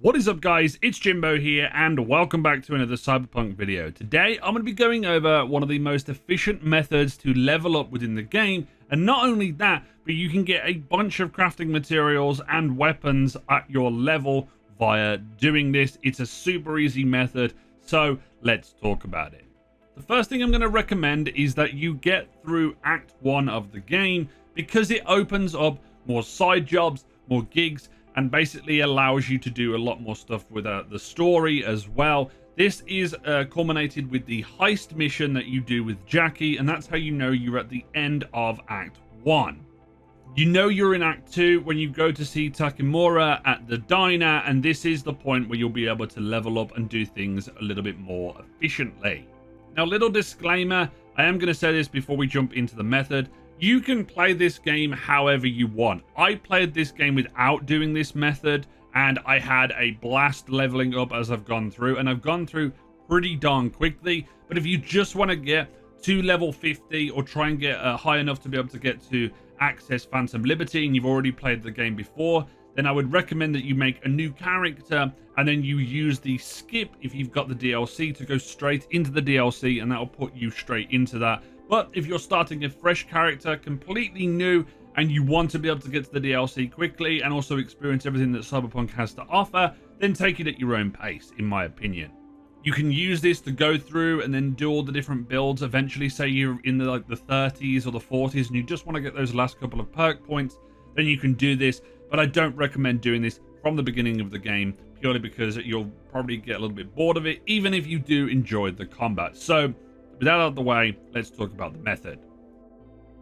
What is up, guys? It's Jimbo here and welcome back to another Cyberpunk video. Today I'm going to be going over one of the most efficient methods to level up within the game, and not only that, but you can get a bunch of crafting materials and weapons at your level via doing this. It's a super easy method, so let's talk about it. The first thing I'm going to recommend is that you get through Act 1 of the game, because it opens up more side jobs, more gigs, and basically allows you to do a lot more stuff with the story as well. This is culminated with the heist mission that you do with Jackie, and that's how you know you're at the end of Act 1. You know you're in Act 2 when you go to see Takemura at the diner, and this is the point where you'll be able to level up and do things a little bit more efficiently. Now, little disclaimer, I am going to say this before we jump into the method. You can play this game however you want. I played this game without doing this method, and I had a blast leveling up as I've gone through, and I've gone through pretty darn quickly. But if you just want to get to level 50 or try and get high enough to be able to get to access Phantom Liberty, and you've already played the game before, then I would recommend that you make a new character and then you use the skip if you've got the DLC to go straight into the DLC, and that'll put you straight into that. But if you're starting a fresh character, completely new, and you want to be able to get to the DLC quickly and also experience everything that Cyberpunk has to offer, then take it at your own pace, in my opinion. You can use this to go through and then do all the different builds. Eventually, say you're in the 30s or the 40s and you just want to get those last couple of perk points, then you can do this. But I don't recommend doing this from the beginning of the game, purely because you'll probably get a little bit bored of it, even if you do enjoy the combat. So, with that out of the way, let's talk about the method.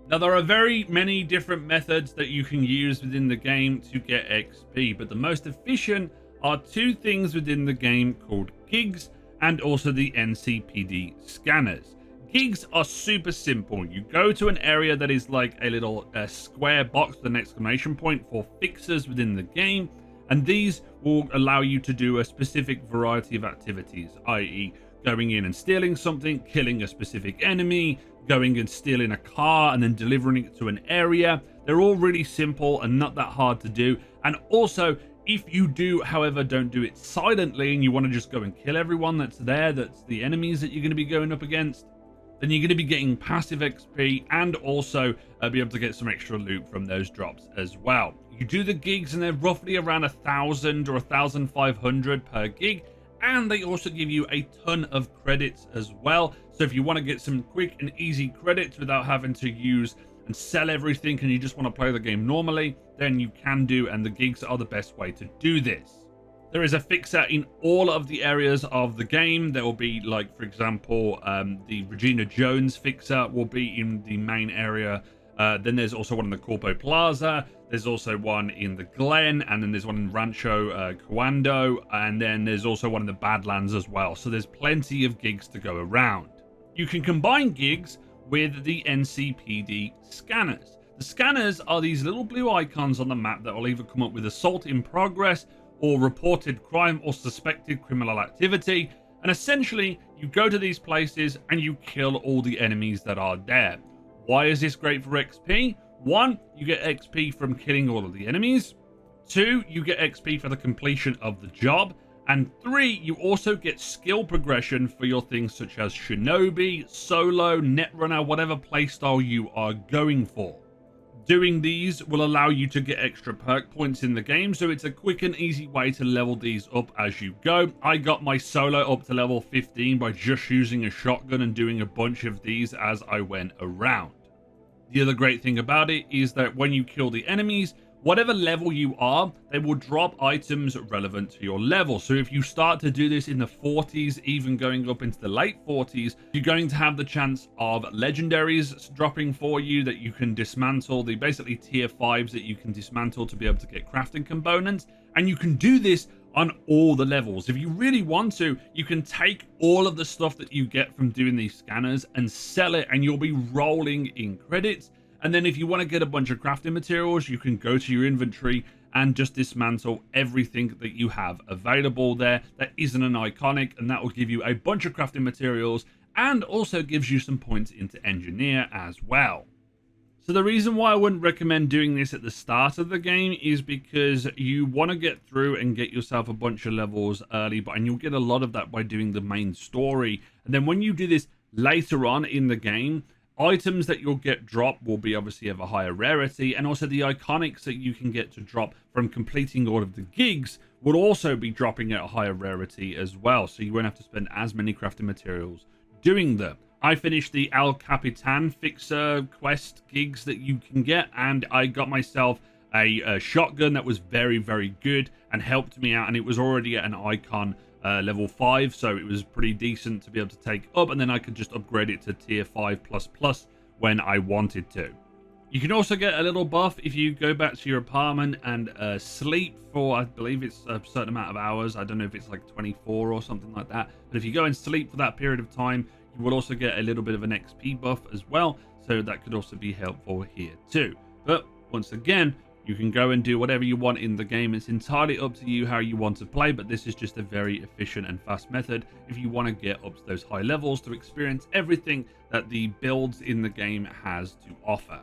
Now, there are very many different methods that you can use within the game to get XP, but the most efficient are two things within the game called gigs and also the NCPD scanners. Gigs are super simple. You go to an area that is like a little square box with an exclamation point for fixers within the game, and these will allow you to do a specific variety of activities, i.e. going in and stealing something, killing a specific enemy, going and stealing a car and then delivering it to an area. They're all really simple and not that hard to do. And also, if you do, however, don't do it silently and you want to just go and kill everyone that's there, that's the enemies that you're going to be going up against, then you're going to be getting passive XP and also be able to get some extra loot from those drops as well. You do the gigs and they're roughly around 1,000 or 1,500 per gig. And they also give you a ton of credits as well. So if you want to get some quick and easy credits without having to use and sell everything, and you just want to play the game normally, then you can do, and the gigs are the best way to do this. There is a fixer in all of the areas of the game. There will be, like, for example, the Regina Jones fixer will be in the main area. Then there's also one in the Corpo Plaza. There's also one in the Glen, and then there's one in Rancho Cuando, and then there's also one in the Badlands as well. So there's plenty of gigs to go around. You can combine gigs with the NCPD scanners. The scanners are these little blue icons on the map that will either come up with assault in progress or reported crime or suspected criminal activity. And essentially, you go to these places and you kill all the enemies that are there. Why is this great for XP? 1, you get XP from killing all of the enemies. 2, you get XP for the completion of the job. And 3, you also get skill progression for your things such as Shinobi, Solo, Netrunner, whatever playstyle you are going for. Doing these will allow you to get extra perk points in the game, so it's a quick and easy way to level these up as you go. I got my Solo up to level 15 by just using a shotgun and doing a bunch of these as I went around. The other great thing about it is that when you kill the enemies, whatever level you are, they will drop items relevant to your level. So if you start to do this in the 40s, even going up into the late 40s, you're going to have the chance of legendaries dropping for you that you can dismantle, the basically tier 5s that you can dismantle to be able to get crafting components. And you can do this on all the levels. If you really want to, you can take all of the stuff that you get from doing these scanners and sell it, and you'll be rolling in credits. And then if you want to get a bunch of crafting materials, you can go to your inventory and just dismantle everything that you have available there that isn't an iconic, and that will give you a bunch of crafting materials and also gives you some points into engineer as well. So the reason why I wouldn't recommend doing this at the start of the game is because you want to get through and get yourself a bunch of levels early, and you'll get a lot of that by doing the main story. And then when you do this later on in the game, items that you'll get drop will be obviously of a higher rarity, and also the iconics that you can get to drop from completing all of the gigs will also be dropping at a higher rarity as well, so you won't have to spend as many crafting materials doing them. I finished the El Capitan Fixer quest gigs that you can get, and I got myself a shotgun that was very, very good and helped me out, and it was already at an icon level 5, so it was pretty decent to be able to take up, and then I could just upgrade it to tier 5++ when I wanted to. You can also get a little buff if you go back to your apartment and sleep for, I believe it's a certain amount of hours. I don't know if it's like 24 or something like that, but if you go and sleep for that period of time, you will also get a little bit of an XP buff as well, so that could also be helpful here too. But once again, you can go and do whatever you want in the game. It's entirely up to you how you want to play, but this is just a very efficient and fast method if you want to get up to those high levels to experience everything that the builds in the game has to offer.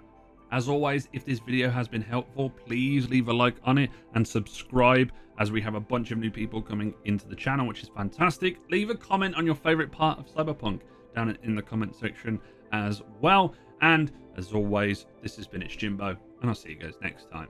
As always, if this video has been helpful, please leave a like on it and subscribe, as we have a bunch of new people coming into the channel, which is fantastic. Leave a comment on your favorite part of Cyberpunk down in the comment section as well. And as always, this has been It's Jimbo, and I'll see you guys next time.